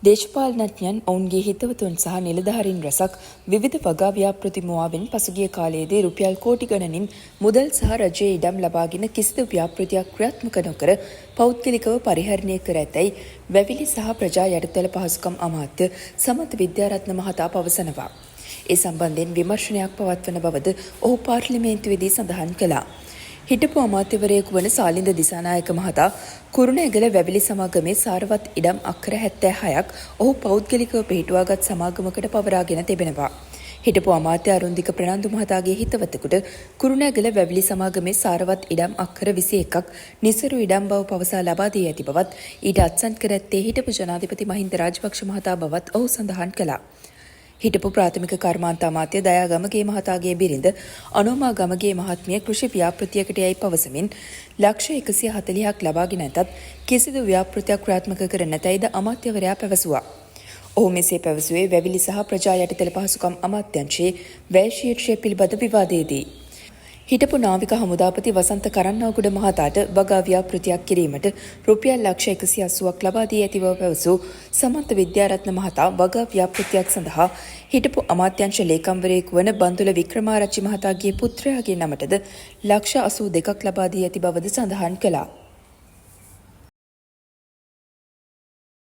දේශපාලනඥයන් ඔවුන්ගේ හිතවතුන් සහ නිලධාරීන් රැසක් විවිධ වගා ව්‍යාපෘති මුවාවෙන් පසුගිය කාලයේදී රුපියල් කෝටි ගණනින් මුදල් සහ රජයේ ඉඩම් ලබාගෙන කිසිදු ව්‍යාපෘතියක් ක්‍රියාත්මක නොකර පෞද්ගලිකව පරිහරණය කර ඇතැයි වැවිලි සහ ප්‍රජා යටිතල පහසුකම් අමාත්‍ය සමත් විද්‍යාරත්න මහතා පවසනවා. ඒ සම්බන්ධයෙන් විමර්ශනයක් පවත්වන බවද ඔහු පාර්ලිමේන්තුවේදී සඳහන් කළා. හිටපු අමාත්‍යවරයෙකු වන සාලින්ද දිසානායක මහතා කුරුණෑගල වැවිලි සමාගමේ සාරවත් ඉඩම් අක්කර 76ක් ඔහු පෞද්ගලිකව පිහිටුවාගත් සමාගමකට පවරාගෙන තිබෙනවා. හිටපු අමාත්‍ය අරුන්දික ප්‍රනන්දු මහතාගේ හිතවතෙකුට කුරුණෑගල වැවිලි සමාගමේ සාරවත් ඉඩම් අක්කර 21ක් නිසරු ඉඩම් බව පවසා ලබා දී ඇති බවත් ඊට අත්සන් කර ඇත්තේ හිටපු ජනාධිපති මහින්ද රාජපක්ෂ මහතා බවත් ඔහු සඳහන් කළා. හිටපු ප්‍රාථමික කර්මාන්ත අමාත්‍ය දයා ගමගේ මහතාගේ බිරිඳ අනෝමා ගමගේ මහත්මිය කෘෂි ව්‍යාපෘතියකට යයි පවසමින් ලක්ෂ 140ක් ලබාගෙන නැතත් කිසිදු ව්‍යාපෘතියක් ක්‍රියාත්මක කර නැතැයිද අමාත්‍යවරයා පැවසුවා. ඔහු මෙසේ පැවසුවේ වැවිලි සහ ප්‍රජා යටිතල පහසුකම් අමාත්‍යාංශයේ වැය ශීර්ෂය පිළිබඳ විවාදයේදී. හිටපු නාවික හමුදාපති වසන්ත කරන්නාගොඩ මහතාට වගා ව්‍යාපෘතියක් කිරීමට රුපියල් ලක්ෂ 180ක් ලබා දී ඇති බව පැවසූ සමන්ත විද්‍යාරත්න මහතා වගා ව්‍යාපෘතියක් සඳහා හිටපු අමාත්‍යාංශ ලේකම්වරයෙකු වන බන්දුල වික්‍රමාරච්චි මහතාගේ පුත්‍රයාගේ නමටද ලක්ෂ 82ක් ලබා දී ඇති බවද සඳහන් කළා.